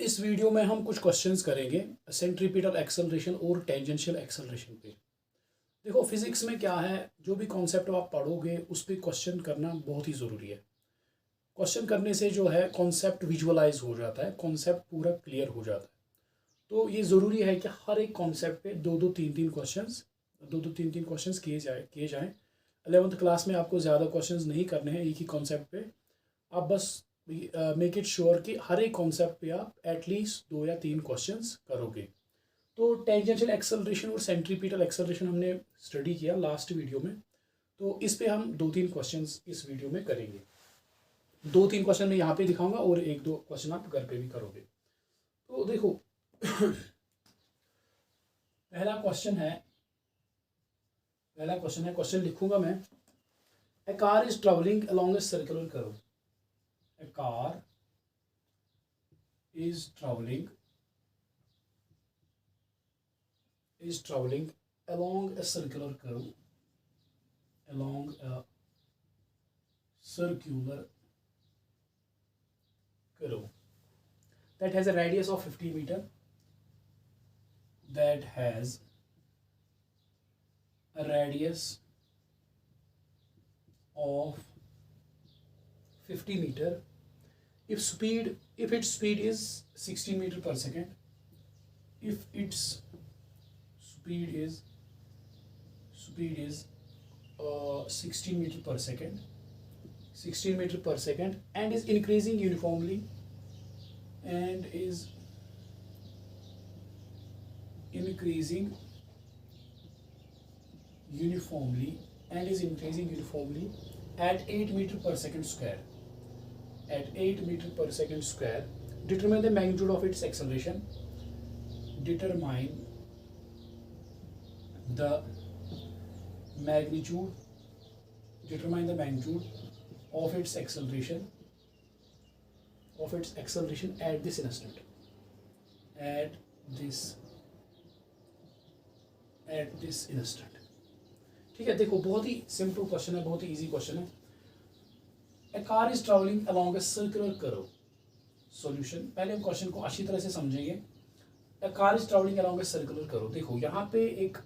इस वीडियो में हम कुछ क्वेश्चंस करेंगे सेंट्रीपिटल एक्सेलरेशन और टेंजेंशियल एक्सेलरेशन पे। देखो फिजिक्स में क्या है, जो भी कॉन्सेप्ट आप पढ़ोगे उस पर क्वेश्चन करना बहुत ही ज़रूरी है। क्वेश्चन करने से जो है कॉन्सेप्ट विजुअलाइज हो जाता है, कॉन्सेप्ट पूरा क्लियर हो जाता है। तो ये ज़रूरी है कि हर एक कॉन्सेप्ट पे दो दो तीन तीन क्वेश्चंस किए जाएँ। 11th क्लास में आपको ज़्यादा क्वेश्चंस नहीं करने हैं एक ही कॉन्सेप्ट पे। आप बस मेक इट श्योर कि हर एक कॉन्सेप्ट पे आप एटलीस्ट 2 या 3 क्वेश्चंस करोगे। तो टेंजेंशियल एक्सेलरेशन और सेंट्रीपिटल एक्सेलरेशन हमने स्टडी किया लास्ट वीडियो में, तो इस पे हम 2-3 क्वेश्चंस इस वीडियो में करेंगे। 2-3 क्वेश्चन मैं यहाँ पे दिखाऊंगा और 1-2 क्वेश्चन आप घर पे भी करोगे। तो देखो पहला क्वेश्चन है, क्वेश्चन लिखूंगा मैं। A car is travelling along a circular curve. A car is traveling along a circular curve that has a radius of 50 meter. That has a radius of 50 meter. If its speed is 16 meter per second, if its speed is 16 meter per second and is increasing uniformly at 8 meter per second square. Determine the magnitude of its acceleration. Determine the magnitude of its acceleration at this instant. ठीक है, देखो बहुत ही simple question है, बहुत ही easy question है। A car is traveling along a circular curve. Solution, पहले हम question को अच्छी तरह से समझेंगे। A car is traveling along a circular curve. देखो यहाँ पे एक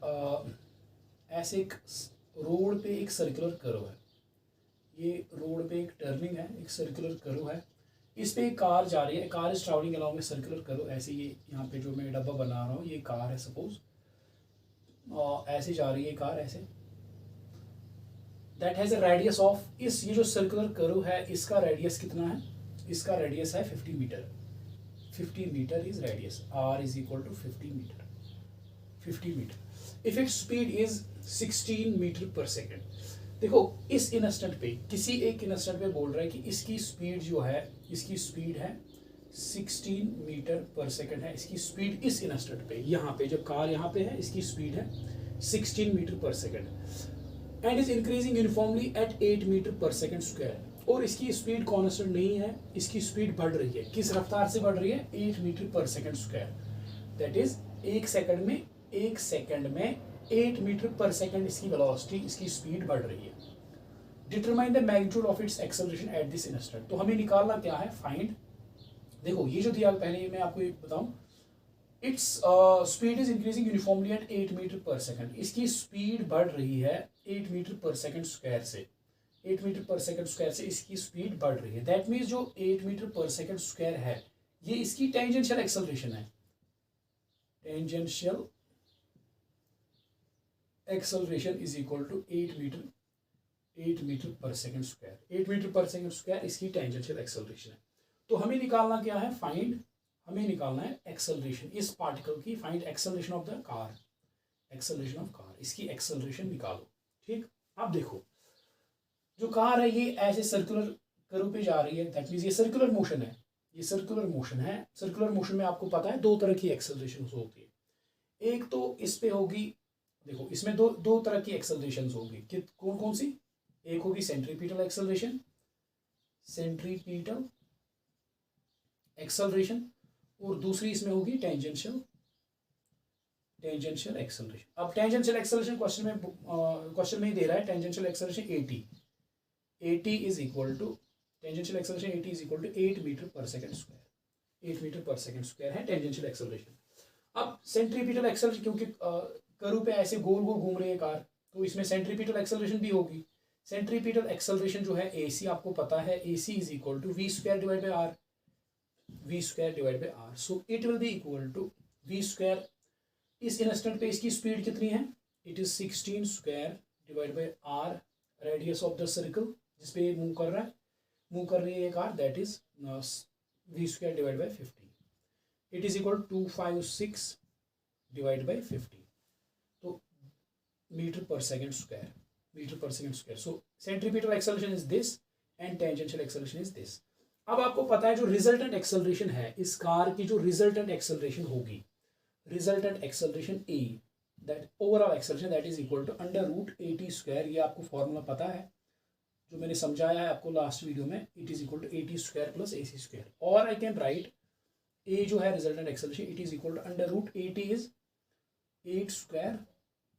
ऐसे एक रोड पे एक सर्कुलर कर्व है। ये रोड पे एक टर्निंग है, एक सर्कुलर कर्व है। इस पे एक कार जा रही है। Car is travelling along a circular curve. ऐसे ये यहाँ पे जो मैं डब्बा बना रहा हूँ ये कार है, सपोज ऐसे जा रही है कार ऐसे। That has a radius of, ये जो सर्कुलर कर्व है इसका रेडियस कितना है? इसका रेडियस है 50 metre. 50 metre is radius, r is equal to 50 metre. If it speed is 16 metre per second. देखो इस इंस्टेंट पे, किसी एक इंस्टेंट पे बोल रहा है कि इसकी स्पीड जो है, इसकी स्पीड है 16 मीटर पर सेकेंड है। इसकी स्पीड इस इंस्टेंट पे, यहाँ पे जब कार यहाँ पे है इसकी स्पीड है 16 metre per second and is increasing uniformly at 8 metre per second square. और इसकी स्पीड कांस्टेंट नहीं है, इसकी स्पीड बढ़ रही है। किस रफ्तार से बढ़ रही है? 8 metre per second square. That is एक सेकंड में 8 मीटर पर सेकेंड इसकी वेलोसिटी, इसकी स्पीड बढ़ रही है। Determine the magnitude of its acceleration at this instant. तो हमें निकालना क्या है? फाइंड। देखो ये जो दिया, पहले मैं आपको ये बताऊं, its speed is increasing uniformly at 8 metre per second. इसकी स्पीड बढ़ रही है 8 मीटर पर सेकेंड स्क्वायर से। 8 मीटर पर सेकेंड स्क्वायर से इसकी स्पीड बढ़ रही है। दैट मीन्स जो 8 मीटर पर सेकेंड स्क्वायर है ये इसकी टेंजेंशियल एक्सेलरेशन है। Tangential acceleration is equal to 8 metre per second square. 8 metre per second square इसकी टेंजेंशियल एक्सेलरेशन है। तो हमें निकालना क्या है? फाइंड। हमें निकालना है एक्सेलरेशन इस पार्टिकल की। Find acceleration of the car. Acceleration of car, इसकी एक्सेलरेशन निकालो। ठीक, अब देखो जो कार है ये ऐसे सर्कुलर कर्व पे जा रही है। दैट मीन्स ये सर्कुलर मोशन है। सर्कुलर मोशन में आपको पता है 2 तरह की एक्सेलरेशन होती है। एक तो इस पे होगी, देखो इसमें दो तरह की एक्सेलरेशन होगी। कौन कौन सी? एक होगी सेंट्रीपिटल एक्सेलरेशन और दूसरी इसमें होगी टेंजेंशियल एक्सेलरेशन। अब टेंजेंशियल एक्सेलरेशन क्वेश्चन में ही दे रहा है। Tangential acceleration 80 is equal to 8 metre per second square. 8 metre per second square है टेंजेंशियल एक्सेलरेशन। अब सेंट्रीपिटल एक्सेलरेशन, क्योंकि कर्व पे ऐसे गोल गोल घूम रही है कार, तो इसमें सेंट्रीपिटल एक्सेलरेशन भी होगी। सेंट्रीपिटल एक्सेलरेशन जो है AC आपको पता है, AC is equal to we square divide by are, we square divide by r. So it will be equal to we square, इस इंस्टेंट पे इसकी स्पीड कितनी है, it is 16 square divide by r radius of the circle जिसपे ये move कर रहा है, मूव कर रही है ये car, that is v square divide by 50, it is equal 256 divide by 50, तो metre per second square, metre per second square. So centripetal acceleration is this and tangential acceleration is this. अब आपको पता है जो रिजल्टेंट एक्सेलरेशन है इस car की, जो रिजल्टेंट एक्सेलरेशन होगी, resultant acceleration a, that overall acceleration that is equal to under root AT square, ये आपको फॉर्मूला पता है जो मैंने समझाया है आपको लास्ट वीडियो में, it is equal to AT square plus AC square. और आई कैन राइट ए जो है resultant acceleration, it is equal to under root AT is 8 square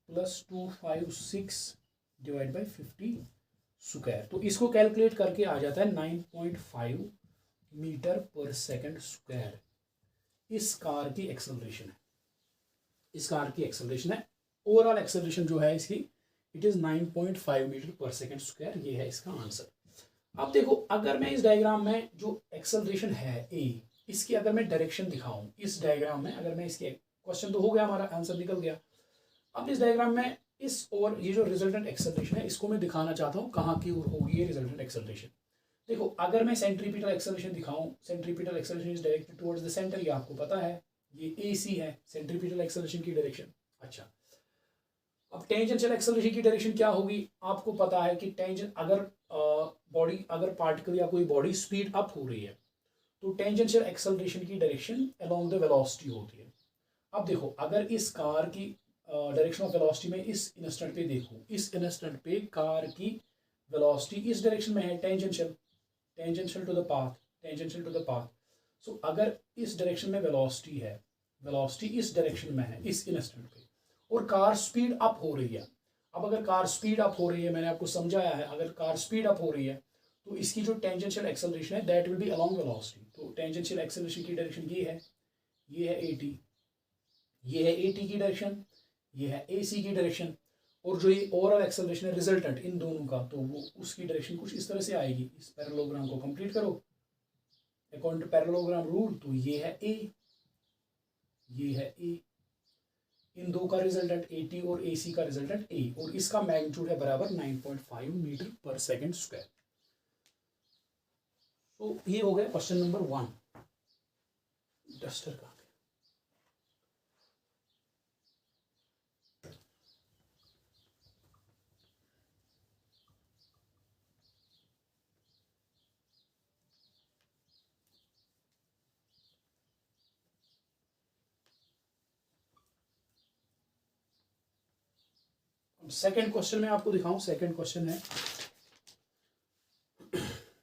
plus 256 divide by 50 square. तो इसको कैलकुलेट करके आ जाता है 9.5 metre per second square. इस car की एक्सेलरेशन है, इस कार की एक्सेलरेशन है, ओवरऑल एक्सेलरेशन जो है इसकी it is 9.5 metre per second square, ये है इसका आंसर। अब देखो अगर मैं इस डायग्राम में जो एक्सेलरेशन है ए, इसकी अगर मैं डायरेक्शन दिखाऊं इस डायग्राम में, अगर मैं इसके, क्वेश्चन तो हो गया हमारा, आंसर निकल गया। अब इस डायग्राम में इस और ये जो रिजल्टेंट एक्सेलरेशन है इसको मैं दिखाना चाहता हूँ कहाँ की ओर होगी ये रिजल्टेंट एक्सेलरेशन। देखो अगर मैं सेंट्रीपिटल एक्सेलरेशन दिखाऊं, centripetal acceleration is directed towards the centre, ये आपको पता है, ये AC है सेंट्रीपिटल एक्सेलरेशन की डायरेक्शन। अच्छा, अब टेंजेंशियल एक्सेलरेशन की डायरेक्शन क्या होगी, आपको पता है कि टेंजेंट अगर बॉडी, अगर पार्टिकल या कोई बॉडी स्पीड अप हो रही है तो टेंजेंशियल एक्सेलरेशन की डायरेक्शन अलोंग द वेलोसिटी होती है। अब देखो अगर इस कार की डायरेक्शन ऑफ वेलोसिटी में इस इंस्टेंट पे देखूं, इस इंस्टेंट पे कार की वेलोसिटी इस डायरेक्शन में है, tangential, tangential to the path, tangential to the path. So अगर इस डायरेक्शन में वेलोसिटी है, वेलोसिटी इस डायरेक्शन में है इस इंस्टेंट पे, और कार स्पीड अप हो रही है। अब अगर कार स्पीड अप हो रही है, मैंने आपको समझाया है, अगर कार स्पीड अप हो रही है तो इसकी जो टेंजेंशियल एक्सेलरेशन है that will B along velocity. तो टेंजेंशियल एक्सेलरेशन की डायरेक्शन ये है AT, ये है AT की डायरेक्शन, ये है AC की डायरेक्शन, और जो ये ओवरऑल एक्सेलरेशन है रिजल्टेंट इन दोनों का, तो वो उसकी डायरेक्शन कुछ इस तरह से आएगी। इस पैरेललोग्राम को कंप्लीट करो अकॉर्डिंग टू पैरेललोग्राम रूल, तो ये है A, ये है A, इन दो का रिजल्टेंट AT और AC का रिजल्टेंट A, और इसका मैग्नीट्यूड है बराबर 9.5 मीटर पर सेकंड स्क्वायर। तो ये हो गया क्वेश्चन नंबर 1। डस्टर का सेकंड क्वेश्चन में आपको दिखाऊं, सेकंड क्वेश्चन है,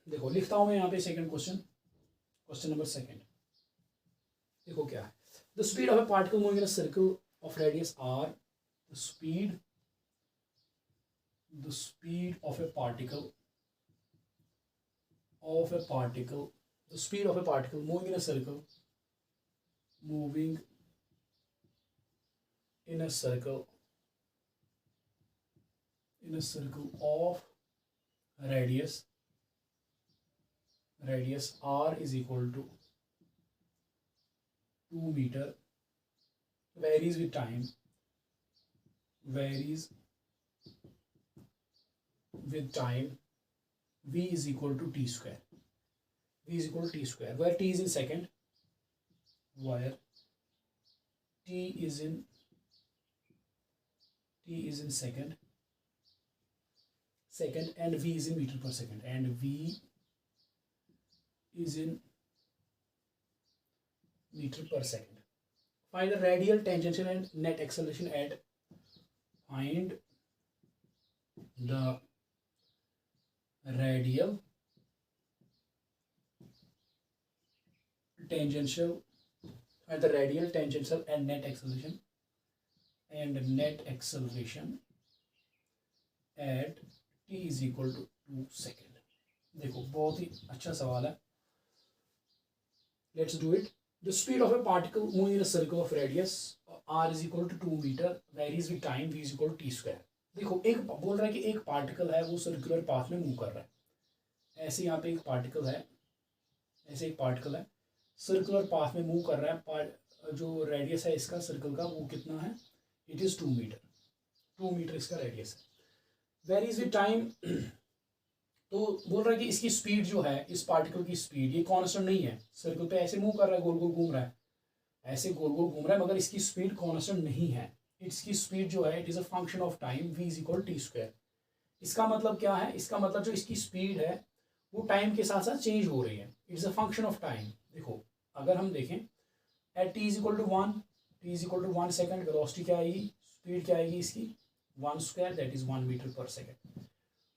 देखो लिखता हूं मैं यहाँ पे second question, question number second. देखो क्या है, the speed of A particle moving in a circle of radius r, the speed of a particle the speed of a particle moving in a circle of radius r is equal to 2 meter, varies with time, v is equal to t square, where t is in second, t is in second, and v is in meter per second, and v is in meter per second. Find the radial, tangential and net acceleration at, find the radial, tangential and net acceleration at t is equal to 2 second. देखो बहुत ही अच्छा सवाल है, Let's do it. The speed of a particle moving in a circle of radius r is equal to 2 meter varies with time v is equal to t square. देखो एक बोल रहा है कि एक पार्टिकल है वो सर्कुलर पाथ में मूव कर रहा है। ऐसे यहाँ पे एक पार्टिकल है, ऐसे एक पार्टिकल है सर्कुलर पाथ में मूव कर रहा है। जो रेडियस है इसका सर्कल का वो कितना है, इट इज़ 2 मीटर। 2 मीटर इसका रेडियस है। वेरीज विद टाइम, तो बोल रहा है कि इसकी स्पीड जो है, इस पार्टिकल की स्पीड ये कांस्टेंट नहीं है। सर्कल पे ऐसे मूव कर रहा है, गोल गोल घूम रहा है, ऐसे गोल गोल घूम रहा है, मगर इसकी स्पीड कांस्टेंट नहीं है। इसकी स्पीड जो है it is a function of time v is equal t square. इसका मतलब क्या है, इसका मतलब जो इसकी स्पीड है वो टाइम के साथ साथ चेंज हो रही है। It's a function of time. देखो अगर हम देखें at T is equal to 1, t is equal to 1 second, velocity क्या आएगी, स्पीड क्या आएगी इसकी 1 square that is 1 metre per second.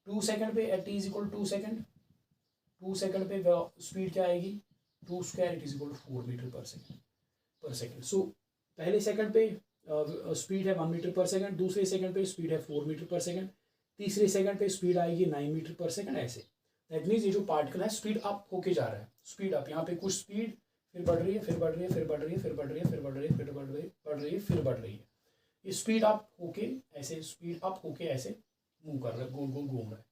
2 second पे at T is equal to 2 second, 2 second पे स्पीड क्या आएगी 2 square it is equal to 4 metre per second. So पहले सेकंड पे स्पीड है 1 मीटर पर सेकंड, दूसरे सेकंड पे स्पीड है 4 मीटर पर सेकंड, तीसरे सेकंड पे स्पीड आएगी 9 मीटर पर सेकंड। ऐसे दैट मीन्स ये जो पार्टिकल है स्पीड अप होके जा रहा है। स्पीड अप, यहाँ पे कुछ स्पीड फिर बढ़ रही है, फिर बढ़ रही है, फिर बढ़ रही है, फिर बढ़ रही है, फिर बढ़ रही है, फिर बढ़ रही है, बढ़ रही है, फिर बढ़ रही है। ये स्पीड अप होके ऐसे, स्पीड अप होके ऐसे मूव कर रहा है, गोल गोल घूम रहा है।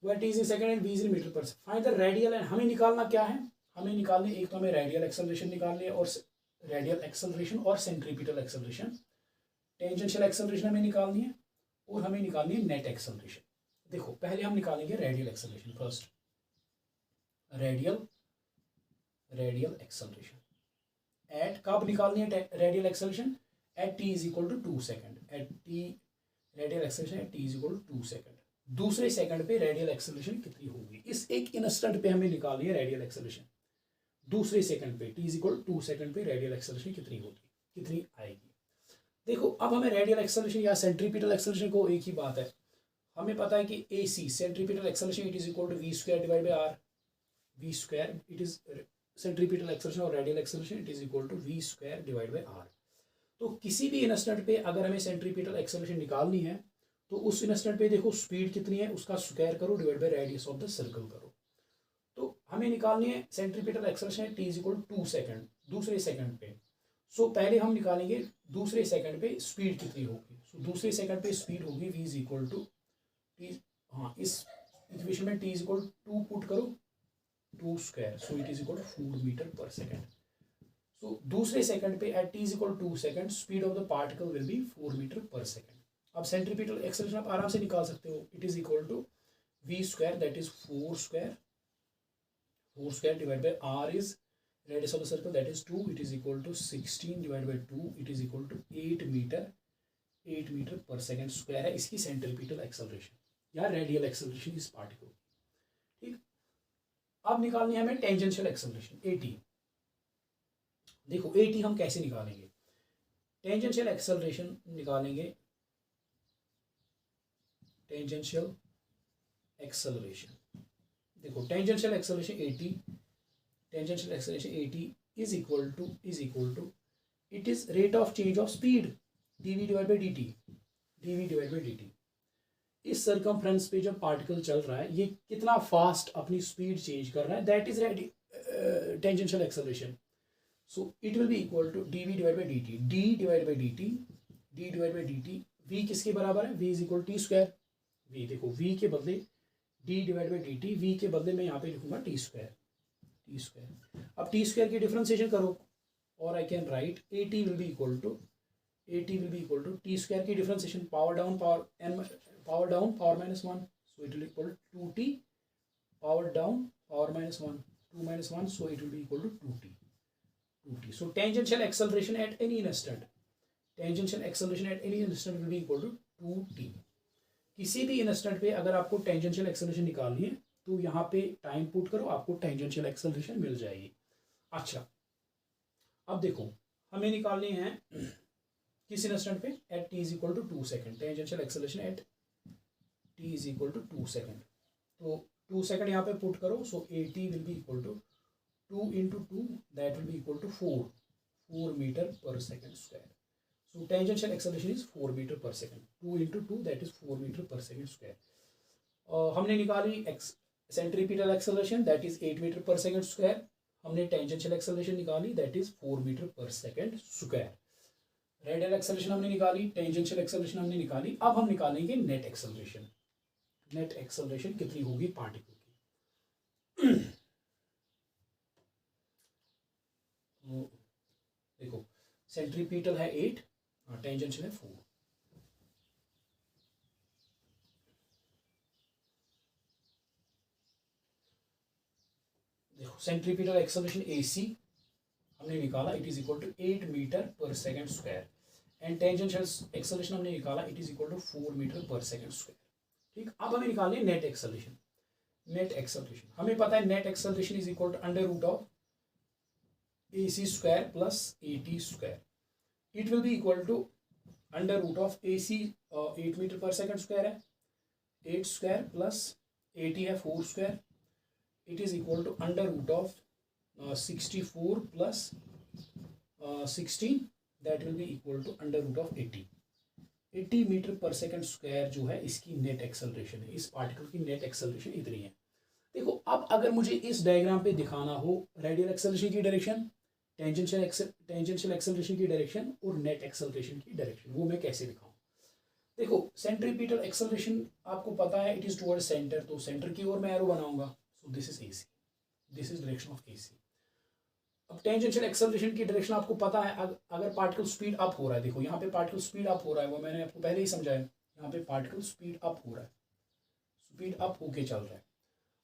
वह T is in second and V is in metre per second. Find the radial and, हमें निकालना क्या है, हमें निकालनी एक तो हमें रेडियल एक्सेलरेशन निकालनी है, और रेडियल एक्सेलरेशन और सेंट्रीपिटल एक्सेलरेशन। टेंजेंशियल एक्सेलरेशन हमें निकालनी है और हमें निकालनी है नेट एक्सेलरेशन। देखो पहले हम निकालेंगे radial acceleration first. Radial acceleration at, कब निकालनी है radial acceleration, at T is equal to 2 second. At t radial acceleration at T is equal to 2 second. दूसरे सेकंड पे रेडियल एक्सेलरेशन कितनी होगी, इस एक इंस्टेंट पे हमें निकालनी है रेडियल एक्सेलरेशन। दूसरे सेकंड पे टी इज इक्वल 2 सेकंड पे रेडियल एक्सेलरेशन कितनी होगी, कितनी आएगी। देखो अब हमें रेडियल एक्सेलरेशन या सेंट्रीपिटल एक्सेलरेशन को, एक ही बात है, हमें पता है कि A C centripetal acceleration it is equal to we square divide by are. We square it is centripetal acceleration और radial acceleration it is equal to we square divide by R. तो किसी भी इंस्टेंट पे अगर हमें centripetal acceleration निकालनी है तो उस इंस्टेंट पे देखो स्पीड कितनी है उसका स्क्वायर करो divide by radius of the circle करो। तो हमें निकालनी है centripetal acceleration t is equal to 2 second दूसरे सेकंड पे। सो पहले हम निकालेंगे दूसरे सेकंड पे स्पीड कितनी होगी। सो दूसरे सेकंड पे स्पीड होगी v is equal to t, हाँ इस इक्वेशन में t is equal to put करो 2 square, so it is equal to 4 metre per second. So दूसरे सेकंड पे at T is equal to 2 second speed of the particle will be 4 metre per second. अब centripetal acceleration आप आराम से निकाल सकते हो, it is equal to we square that is 4 square divide by r is radius of the circle that is 2, it is equal to 16 divide by 2 it is equal to 8 metre per second square है इसकी centripetal acceleration या radial acceleration इस particle. ठीक, अब निकालनी है हमें tangential acceleration AT. देखो एटी हम कैसे निकालेंगे, टेंजेंशियल एक्सेलरेशन निकालेंगे, टेंजेंशियल एक्सेलरेशन। देखो tangential acceleration AT, tangential acceleration AT is equal to it is rate of change of speed dv divide by dt। इस सर्कमफ्रेंस पे जब पार्टिकल चल रहा है ये कितना फास्ट अपनी स्पीड चेंज कर रहा है, that is tangential acceleration. So it will be equal to dv divide by dt, d divide by dt। v किसके बराबर है, v is equal t square. v देखो v के बदले d divide by dt, v के बदले मैं यहाँ पे लिखूंगा टी स्क्वायर। अब टी स्क्वायर की डिफरेंशिएशन करो और I can write AT will be equal to t square की differentiation, power down power minus 1, so it will equal to 2t, power down power minus 1 2 minus 1, so it will be equal to 2t। So tangential acceleration at any instant will be equal to 2t। किसी भी instant पे अगर आपको tangential acceleration निकालनी है तो यहाँ पे टाइम पुट करो, आपको टेंजेंशियल एक्सेलरेशन मिल जाएगी। अच्छा अब देखो हमें निकालनी है किस इंस्टेंट पे, at T is equal to 2 second, tangential acceleration at T is equal to 2 second. तो 2 सेकेंड यहाँ पे पुट करो, so A T will be equal to 2 into 2 that will be equal to 4 metre per second square. So tangential acceleration is 4 meter per second. 2 into 2 that is 4 meter per second square. हमने निकाली centripetal acceleration that is 8 metre per second square. हमने tangential acceleration निकाली, that is 4 metre per second square. Radial acceleration हमने निकाली, tangential acceleration हमने निकाली। अब हम निकालेंगे नेट एक्सेलरेशन। नेट एक्सेलरेशन कितनी होगी पार्टिकल की। तो देखो सेंट्रीपिटल है 8, टेंजेंशियल है 4। देखो सेंट्रीपिटल एक्सेलरेशन AC हमने निकाला, it is equal to 8 metre per second square. And tangential acceleration हमने निकाला, it is equal to 4 metre per second square. ठीक, अब हमें निकालनी है नेट एक्सेलरेशन। नेट एक्सेलरेशन हमें पता है, net acceleration is equal to under root of AC square plus AT square. It will be equal to under root of AC 8 metre per second square है, 8 square plus AT है 4 square. It is equal to under root of 64 plus 16, that will be equal to under root of 80। 80 meter per second square जो है इसकी net acceleration है, इस particle की net acceleration इतनी है। देखो अब अगर मुझे इस डायग्राम पे दिखाना हो रेडियल एक्सेलरेशन की डायरेक्शन, टेंजेंशियल एक्सेलरेशन की डायरेक्शन और नेट एक्सेलरेशन की डायरेक्शन, वो मैं कैसे दिखाऊं। देखो सेंट्रीपिटल एक्सेलरेशन आपको पता है, इट इज टुवर्ड सेंटर, तो सेंटर की ओर मैं एरो बनाऊंगा। So this is AC, this is direction of AC। अब टेंजेंशियल एक्सेलरेशन की डायरेक्शन आपको पता है, अगर पार्टिकल स्पीड अप हो रहा है, देखो यहाँ पे पार्टिकल स्पीड अप हो रहा है, वो मैंने आपको पहले ही समझाया, यहाँ पे पार्टिकल स्पीड अप हो रहा है, स्पीड अप होके चल रहा है।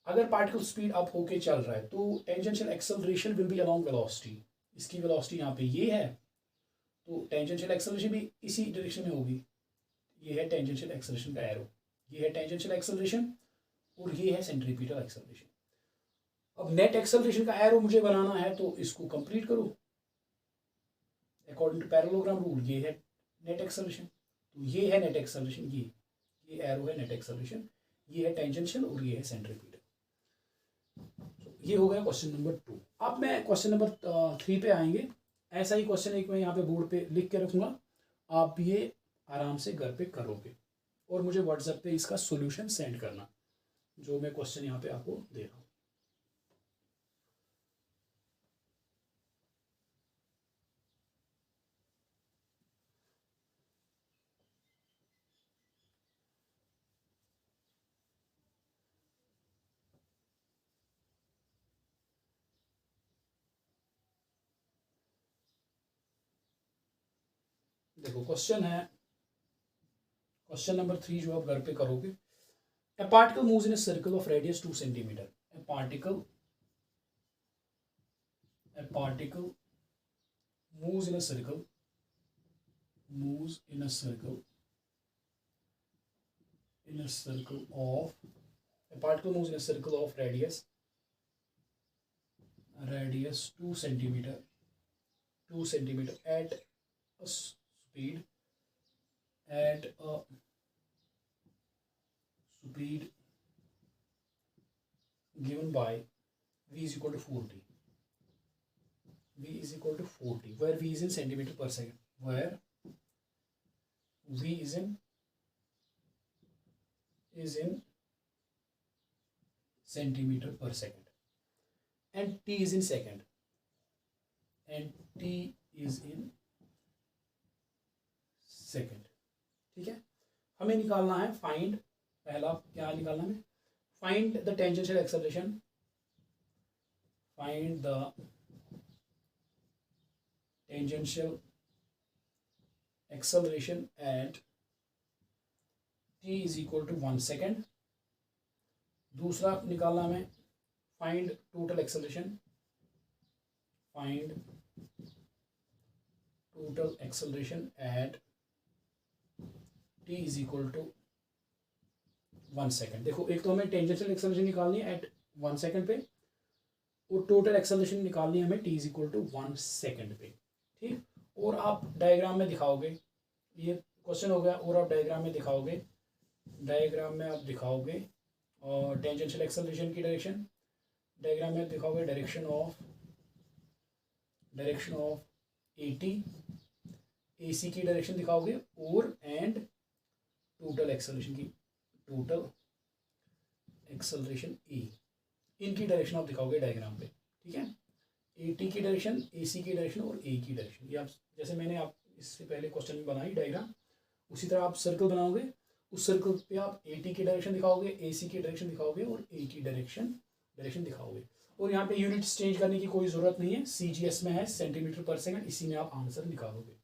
अगर पार्टिकल स्पीड अप होके चल रहा है तो tangential acceleration will be along velocity. इसकी वेलोसिटी यहाँ पे ये है, तो टेंजेंशियल एक्सेलरेशन भी इसी डायरेक्शन में होगी। ये है टेंजेंशियल एक्सेलरेशन का एरो, ये है टेंजेंशियल एक्सेलरेशन और ये है सेंट्रीपिटल एक्सेलरेशन। अब नेट एक्सेलरेशन का एरो मुझे बनाना है, तो इसको कंप्लीट करो अकॉर्डिंग टू पैरेललोग्राम रूल। ये है नेट एक्सेलरेशन, तो ये है नेट एक्सेलरेशन, ये एरो है नेट एक्सेलरेशन, ये है टेंजेंशियल और ये है सेंट्रीपिटल। ये हो गया क्वेश्चन नंबर 2। अब मैं क्वेश्चन नंबर 3 पे आएंगे। ऐसा ही क्वेश्चन एक मैं यहाँ पे बोर्ड पे लिख के रखूँगा, आप ये आराम से घर पे करोगे और मुझे व्हाट्सएप पे इसका सोल्यूशन सेंड करना, जो मैं क्वेश्चन यहाँ पे आपको दे रहा हूँ। देखो क्वेश्चन है, क्वेश्चन नंबर 3 जो आप घर पे करोगे। A particle moves in a circle of radius 2 centimeter. A particle moves in a circle of radius 2 centimeter at a speed given by v is equal to 40. Where v is in centimeter per second, where v is in centimeter per second and t is in second, ठीक है। हमें निकालना है find, पहला क्या निकालना है, find the tangential acceleration, find the tangential acceleration at t is equal to 1 second. दूसरा निकालना हमें find total acceleration, at t is equal to 1 second. देखो एक तो हमें टेंजेंशियल एक्सेलरेशन निकालनी है एट 1 सेकेंड पे और टोटल एक्सेलरेशन निकालनी है हमें t is equal to 1 second पे, ठीक। और आप डायग्राम में दिखाओगे, ये क्वेश्चन हो गया, और आप डायग्राम में दिखाओगे और टेंजेंशियल एक्सेलरेशन की डायरेक्शन, डायग्राम में दिखाओगे डायरेक्शन ऑफ AT, AC की डायरेक्शन दिखाओगे और एंड टोटल एक्सेलरेशन E, इनकी डायरेक्शन आप दिखाओगे डायग्राम पे, ठीक है। AT की डायरेक्शन, AC की डायरेक्शन और A की डायरेक्शन। ये आप जैसे मैंने आप इससे पहले क्वेश्चन में बनाई डायग्राम, उसी तरह आप सर्कल बनाओगे, उस सर्कल पे आप AT की डायरेक्शन दिखाओगे, AC की डायरेक्शन दिखाओगे और A की डायरेक्शन दिखाओगे। और यहाँ पे यूनिट चेंज करने की कोई ज़रूरत नहीं है, CGS में है सेंटीमीटर पर सेकंड, इसी में आप आंसर निकालोगे।